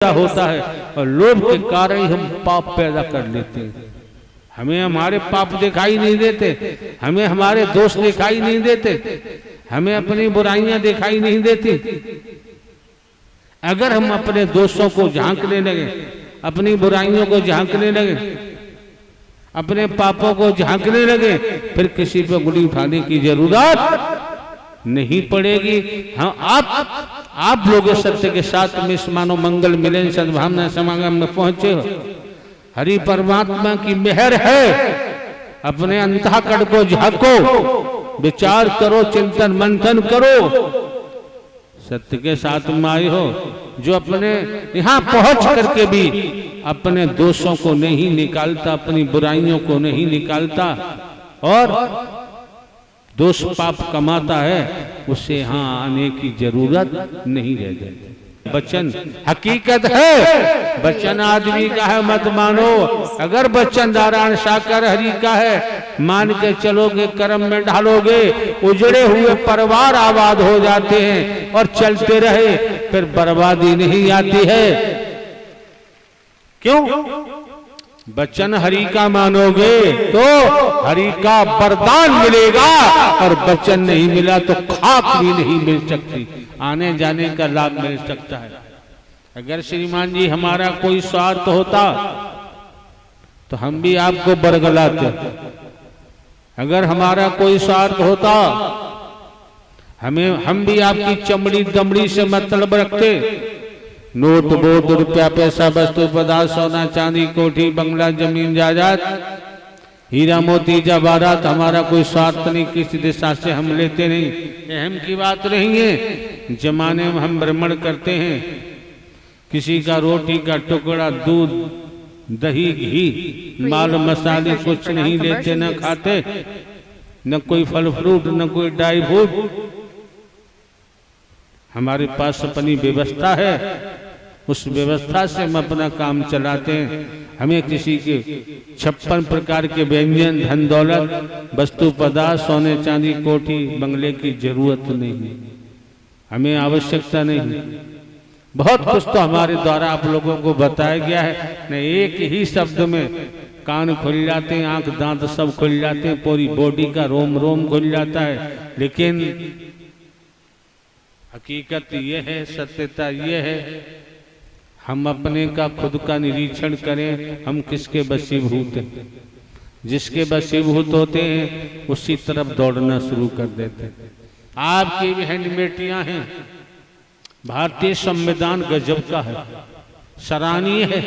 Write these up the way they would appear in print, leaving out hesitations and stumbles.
होता है और लोभ के कारण ही हम पाप पैदा कर लेते हैं। हमें हमारे पाप दिखाई नहीं देते, हमें हमारे दोष दिखाई नहीं देते, हमें अपनी बुराइयां दिखाई नहीं देती। अगर हम अपने दोषों को झांकने लगे, अपनी बुराइयों को झांकने लगे, अपने पापों को झांकने लगे, फिर किसी पे उंगली उठाने की जरूरत नहीं पड़ेगी। हाँ, आप लोग सत्य के साथ में इस मानव मंगल मिलन सद्भावना समागम में पहुंचे हो। हरि परमात्मा की मेहर है। अपने अंतःकरण को झांको, विचार करो, चिंतन मंथन करो, सत्य के साथ में आए हो। जो अपने यहाँ पहुंच करके भी अपने दोषों को नहीं निकालता, अपनी बुराइयों को नहीं निकालता और दोष पाप कमाता है, उसे यहाँ आने की जरूरत नहीं रह जाती। वचन हकीकत है, वचन आदमी का है मत मानो। अगर वचन नारायण साकार हरि का है, मान के चलोगे, कर्म में ढालोगे, उजड़े हुए परिवार आबाद हो जाते हैं और चलते रहे, फिर बर्बादी नहीं आती है। क्यों? वचन हरि का मानोगे तो हरि का वरदान मिलेगा, और वचन नहीं मिला तो खाक भी नहीं मिल सकती, आने जाने का लाभ मिल सकता है। अगर श्रीमान जी हमारा कोई स्वार्थ होता तो हम भी आपको बरगलाते। अगर हमारा कोई स्वार्थ होता, हम भी आपकी चमड़ी दमड़ी से मतलब रखते। नोट बोट रुपया पैसा वस्तु पदार्थ सोना चांदी कोठी बंगला जमीन जायदाद हीरा मोती जवाहरात, हमारा कोई स्वार्थ नहीं, किसी दिशा से हम लेते नहीं। अहम की बात नहीं है। जमाने में हम भ्रमण करते हैं, किसी का रोटी का टुकड़ा, दूध, दही, घी, माल मसाले कुछ नहीं लेते, न खाते, न कोई फल फ्रूट, न कोई ड्राई फ्रूट। हमारे पास अपनी व्यवस्था है, उस व्यवस्था से हम अपना काम चलाते हैं। हमें किसी के 56 प्रकार के व्यंजन, धन दौलत, वस्तु पदार्थ, सोने चांदी कोठी बंगले की जरूरत नहीं, हमें आवश्यकता नहीं। बहुत कुछ तो हमारे द्वारा आप लोगों को बताया गया है न, एक ही शब्द में कान खुल जाते हैं, आंख दांत सब खुल जाते हैं, पूरी बॉडी का रोम रोम खुल जाता है। लेकिन हकीकत ये है, सत्यता ये है, हम अपने का खुद का निरीक्षण करें, हम किसके वशीभूत हैं। जिसके वशीभूत होते हैं उसी तरफ दौड़ना शुरू कर देते हैं। आपकी बहन बेटियां हैं, भारतीय संविधान गजब का है, सराहनीय है।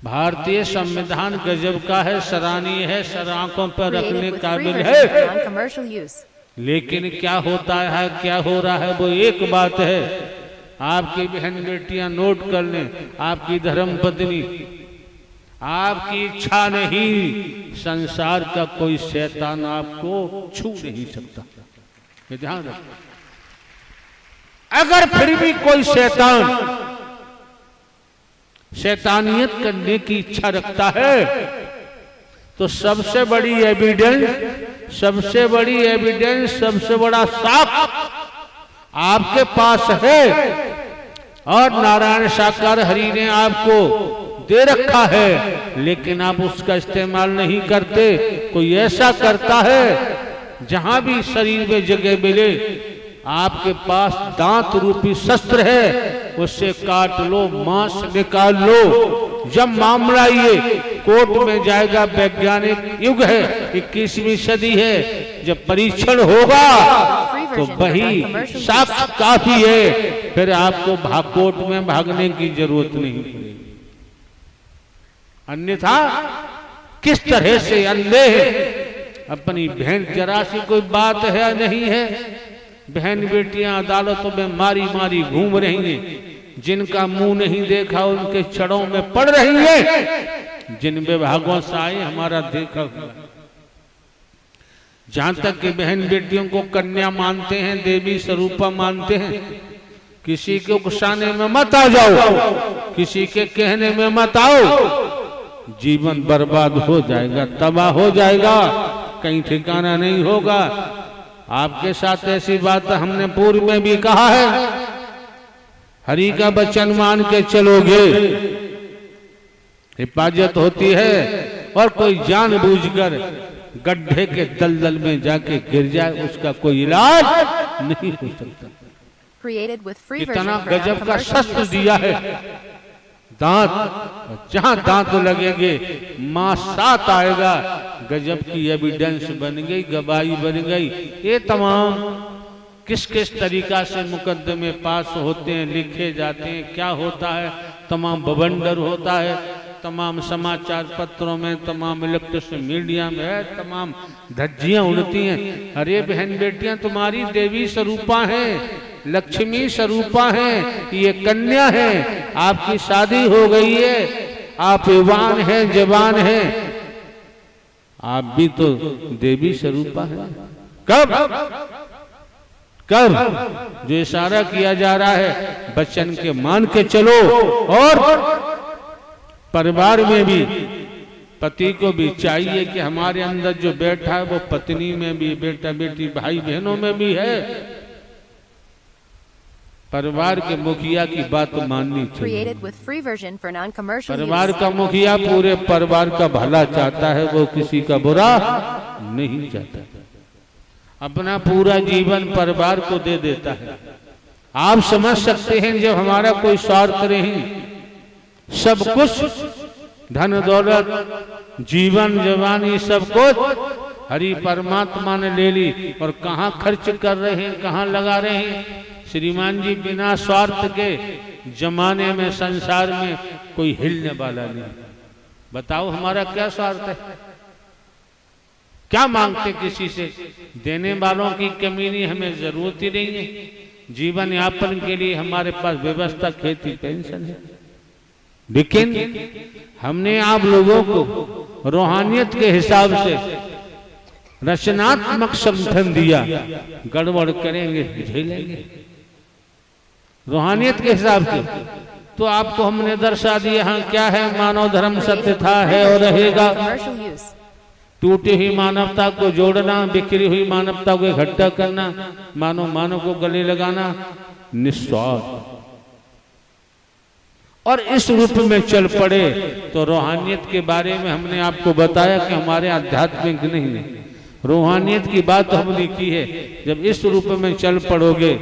भारतीय संविधान गजब का है, सराहनीय है, सर आंखों पर रखने काबिल है। लेकिन क्या होता है, क्या हो रहा है, वो एक बात है। आपकी बहन बेटियां नोट कर लें, आपकी धर्म पत्नी, आपकी इच्छा नहीं, संसार का कोई शैतान आपको छू नहीं सकता, ये ध्यान रखें। अगर फिर भी कोई शैतानियत करने की इच्छा रखता है तो सबसे बड़ी एविडेंस, सबसे बड़ा साक्ष्य आपके पास है, और नारायण साकार हरि ने आपको दे रखा है, लेकिन आप उसका इस्तेमाल नहीं करते। कोई ऐसा करता है, जहां भी शरीर में जगह मिले, आपके पास दांत रूपी शस्त्र है, उससे काट लो, मांस निकाल लो। जब मामला ये कोर्ट में जाएगा, वैज्ञानिक युग है, 21वीं सदी है, जब परीक्षण होगा तो वही साक्ष्य काफी है, फिर आपको कोर्ट में भागने की जरूरत नहीं पड़ेगी। अन्यथा किस तरह से अंधे अपनी बहन, जरा सी कोई बात है नहीं है, बहन बेटियां अदालतों में मारी मारी घूम रही हैं, जिनका मुंह नहीं देखा उनके छड़ों में पड़ रही है, जिन विभागों से आए हमारा देखा हुआ। जहां तक कि बहन बेटियों को कन्या मानते हैं, देवी स्वरूपा मानते हैं, किसी के उकसाने में मत आ जाओ, किसी के कहने में मत आओ, जीवन बर्बाद हो जाएगा, तबाह हो जाएगा, कहीं ठिकाना नहीं होगा। आपके साथ ऐसी बात हमने पूर्व में भी कहा है। हरि का वचन मान के चलोगे हिफाजत होती है, और कोई जानबूझकर गड्ढे के दलदल में जाके गिर जाए उसका कोई इलाज नहीं हो सकता। इतना गजब का शस्त्र दिया है दांत, जहां दांत लगेंगे मां साथ आएगा। गजब की एविडेंस बन गई, गवाही बन गई। ये तमाम किस किस तरीका से मुकदमे पास होते हैं, लिखे जाते हैं, क्या होता है, तमाम बवंडर होता है, तमाम समाचार पत्रों में, तमाम इलेक्ट्रॉनिक मीडिया में है, तमाम धज्जियां उड़ती हैं। अरे बहन बेटियां, तुम्हारी देवी स्वरूपा हैं, लक्ष्मी स्वरूपा हैं, ये कन्या है, आपकी शादी हो गई है, आप युवान हैं, जवान हैं, आप भी तो देवी स्वरूपा हैं। कब कब जो इशारा किया जा रहा है वचन के मान के चलो, और परिवार में भी पति को भी चाहिए कि हमारे अंदर जो बैठा है वो पत्नी में भी, बेटा बेटी भाई बहनों में भी है। परिवार के मुखिया की बात माननी चाहिए। परिवार का मुखिया पूरे परिवार का भला चाहता है, वो किसी का बुरा नहीं चाहता। अपना पूरा जीवन परिवार को दे देता है। आप समझ सकते हैं जब हमारा कोई स्वार्थ नहीं, सब कुछ धन दौलत जीवन जवानी सब कुछ हरि परमात्मा ने ले ली, और कहाँ खर्च कर रहे हैं, कहाँ लगा रहे हैं। श्रीमान जी, बिना स्वार्थ के जमाने में संसार में कोई हिलने वाला नहीं। बताओ हमारा क्या स्वार्थ है, क्या मांगते किसी से? देने वालों की कमी नहीं, हमें जरूरत ही नहीं है। जीवन यापन के लिए हमारे पास व्यवस्था खेती पेंशन है, लेकिन हमने आप लोगों को रूहानियत के हिसाब से रचनात्मक समर्थन दिया। गड़बड़ करेंगे झेलेंगे रूहानियत के हिसाब से, तो आपको हमने दर्शा दिया। हाँ क्या है, मानव धर्म सत्य था, है और रहेगा। टूटी हुई मानवता को जोड़ना, बिखरी हुई मानवता को इकट्ठा करना, मानव को गले लगाना, निस्वार्थ। और इस रूप में चल पड़े तो रूहानियत के बारे में हमने आपको बताया कि हमारे आध्यात्मिक नहीं, रूहानियत की बात हमने की है। जब इस रूप में चल पड़ोगे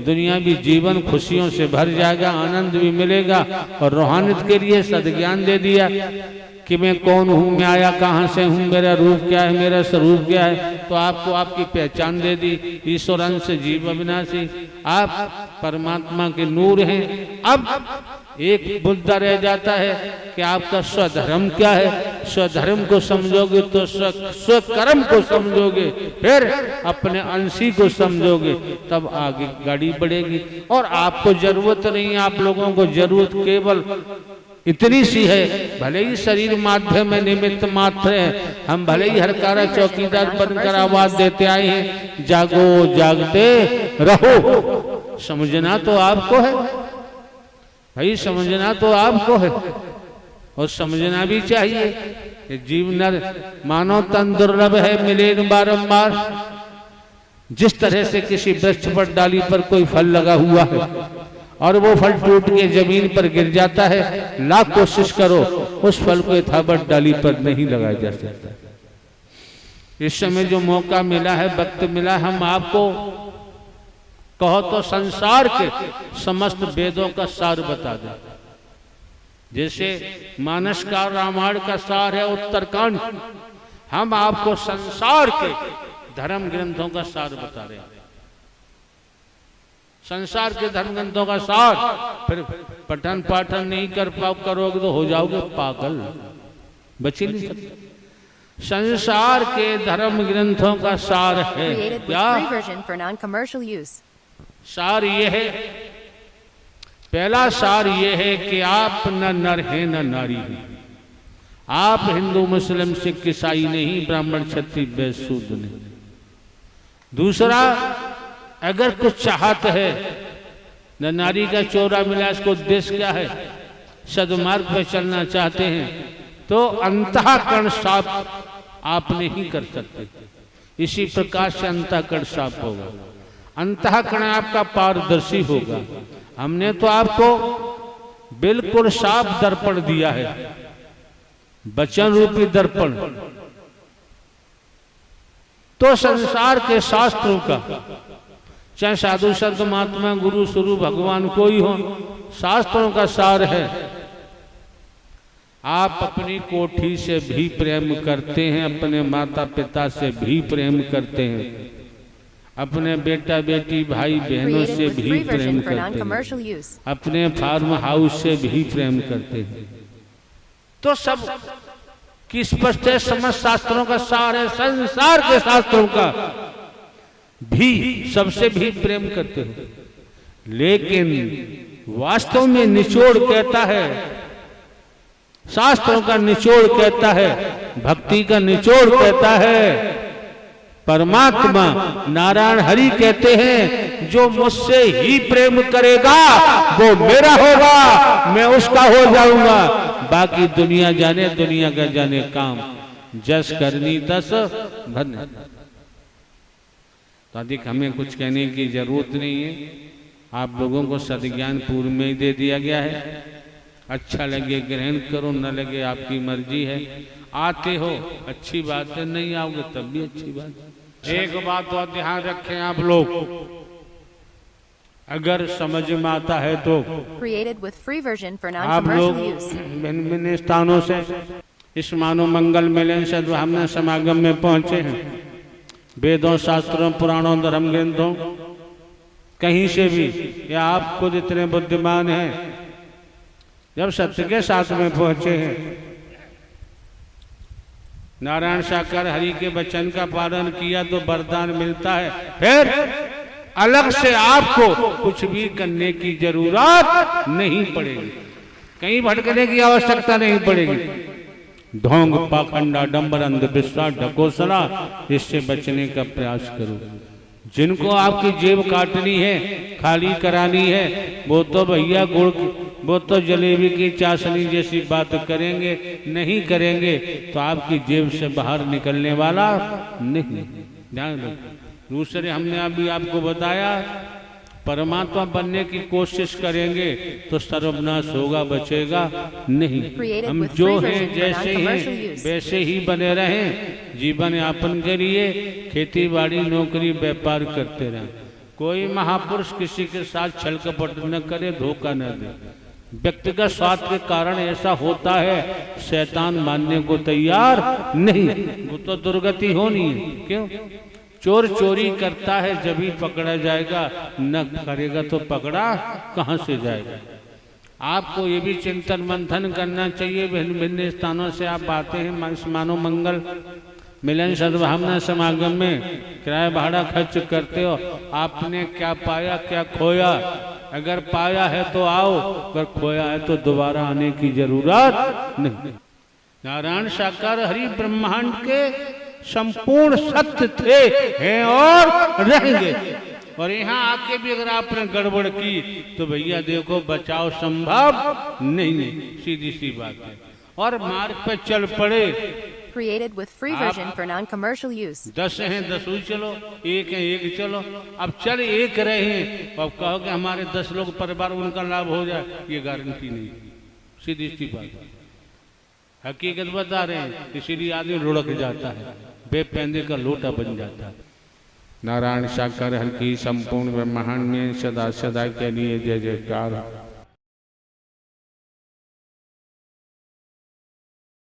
दुनियावी जीवन खुशियों से भर जाएगा, आनंद भी मिलेगा। और रूहानियत के लिए सद्ज्ञान दे दिया कि मैं कौन हूँ, मैं आया कहाँ से हूँ, मेरा रूप क्या है, मेरा स्वरूप क्या है। तो आपको आपकी पहचान दे दी, ईश्वर अंश जीव अविनाशी, आप परमात्मा के नूर हैं। अब एक मुद्दा रह जाता है कि आपका स्वधर्म क्या है। स्वधर्म को समझोगे तो स्वकर्म को समझोगे, फिर अपने अंशी को समझोगे, तब आगे गाड़ी बढ़ेगी। और आपको जरूरत नहीं, आप लोगों को जरूरत केवल इतनी सी है, भले ही शरीर माध्यम में निमित्त मात्र है, हम भले ही हरकारा चौकीदार बनकर आवाज देते आए हैं, जागो जागते रहो। समझना तो आपको है भाई, समझना तो आपको है, और समझना भी चाहिए कि जीव नर मानव तन दुर्लभ है, मिले बारंबार। जिस तरह से किसी वृक्ष पर डाली पर कोई फल लगा हुआ है और वो फल टूट के जमीन पर गिर जाता है, लाख कोशिश करो उस फल को यथावत डाली पर नहीं लगाया जा सकता। इस समय जो मौका मिला है, वक्त मिला, हम आपको कहो तो संसार के समस्त वेदों का सार बता दें। जैसे मानस का रामायण का सार है उत्तरकांड, हम आपको संसार के धर्म ग्रंथों का सार बता रहे हैं। संसार के धर्म ग्रंथों का सार, फिर पठन पाठन नहीं करोगे तो हो जाओगे पागल, बच ही नहीं सकते। संसार के धर्म ग्रंथों का सार है क्या? सार ये है, पहला सार ये है कि आप न नर हैं न नारी हैं। आप हिंदू मुस्लिम सिख ईसाई नहीं, ब्राह्मण क्षत्रिय वैश्य शूद्र नहीं। दूसरा, अगर कुछ चाहत है, न नारी का चोरा मिला, इसको उद्देश्य क्या है, सदमार्ग पर चलना चाहते हैं, तो अंतःकरण साफ आप नहीं कर सकते। इसी प्रकार से अंतःकरण साफ होगा, अंतःकरण आपका पारदर्शी होगा, हमने तो आपको बिल्कुल साफ दर्पण दिया है, वचन रूपी दर्पण। तो संसार के शास्त्रों का, चाहे साधु संत महात्मा गुरु स्वरूप भगवान कोई हो, शास्त्रों का सार है। आप अपनी कोठी से भी प्रेम करते हैं, अपने माता पिता से भी प्रेम करते हैं, अपने बेटा बेटी भाई बहनों से भी प्रेम करते हैं, अपने फार्म हाउस से भी प्रेम करते हैं। तो सब की स्पष्ट है, समस्त शास्त्रों का सार है, संसार के शास्त्रों का भी सबसे भी प्रेम करते हो। लेकिन वास्तव में निचोड़ कहता है, शास्त्रों का निचोड़ कहता है, भक्ति का निचोड़ कहता है, परमात्मा नारायण हरि कहते हैं, जो मुझसे ही प्रेम करेगा वो मेरा होगा, मैं उसका हो जाऊंगा। बाकी दुनिया जाने, दुनिया का जाने काम, जस करनी तस धन्य। तो अधिक हमें कुछ कहने की जरूरत नहीं है, आप लोगों को सद्ज्ञान पूर्व में ही दे दिया गया है। अच्छा लगे ग्रहण करो, न लगे आपकी मर्जी है। आते हो अच्छी बात है, नहीं आओगे तब भी अच्छी बात है। एक बात तो ध्यान रखें आप लोग, अगर समझ में आता है तो आप लोग भिन्न स्थानों से इस मानव मंगल मिलन सद्भावना समागम में पहुंचे हैं। वेदों शास्त्रों पुराणों धर्म ग्रंथों कहीं से भी, या आप खुद इतने बुद्धिमान हैं, जब सत्य के साथ में पहुंचे हैं, नारायण साकार हरि के वचन का पालन किया तो वरदान मिलता है। फिर अलग से आपको कुछ भी करने की जरूरत नहीं पड़ेगी, कहीं भटकने की आवश्यकता नहीं पड़ेगी। ढोंग पाखंड आडंबर अंधविश्वास ढकोसला, इससे बचने का प्रयास करो। जिनको आपकी जेब काटनी है, खाली करानी है, वो तो भैया गुड़, वो तो जलेबी की चाशनी जैसी बात करेंगे, नहीं करेंगे तो आपकी जेब से बाहर निकलने वाला नहीं। ध्यान रखो। दूसरे हमने अभी आपको बताया, परमात्मा बनने की कोशिश करेंगे तो सर्वनाश होगा, बचेगा नहीं। हम जो हैं जैसे हैं वैसे ही बने रहें, जीवन यापन के लिए खेती बाड़ी नौकरी व्यापार करते रहें। कोई महापुरुष किसी के साथ छल कपट न करे, धोखा न दे। व्यक्तिगत स्वार्थ के कारण ऐसा होता है, शैतान मानने को तैयार नहीं, वो तो दुर्गति होनी है। क्यों? चोर चोरी करता है जब ही पकड़ा जाएगा, न करेगा तो पकड़ा कहां से जाएगा। आपको ये भी चिंतन मंथन करना चाहिए। भिन्न भिन्न स्थानों से आप आते हैं, मानव मंगल मिलन सद्भावना समागम में किराया भाड़ा खर्च करते हो। आपने क्या पाया क्या खोया? अगर पाया है तो आओ, अगर खोया है तो दोबारा आने की जरूरत नहीं। नारायण साकार हरि ब्रह्मांड के संपूर्ण सत्य थे, हैं और रहेंगे। और यहाँ आके भी अगर आपने गड़बड़ की तो भैया देखो बचाव संभव नहीं, सीधी सी बात है। और मार्ग पे चल पड़े। Created with free version for non-commercial use. 10 हैं 10 ही चलो, एक है एक चलो। अब चल एक रहे हैं, अब कहो कि हमारे 10 लोग परिवार उनका लाभ हो जाए, ये गारंटी नहीं, सीधी सी बात है। हकीकत बता रहे हैं, इसीलिए आदमी लुढ़क जाता है, बेपैंदे का लोटा बन जाता है। नारायण साकार हरि की संपूर्ण ब्रह्मांड में सदा सदा के लिए जय जयकार।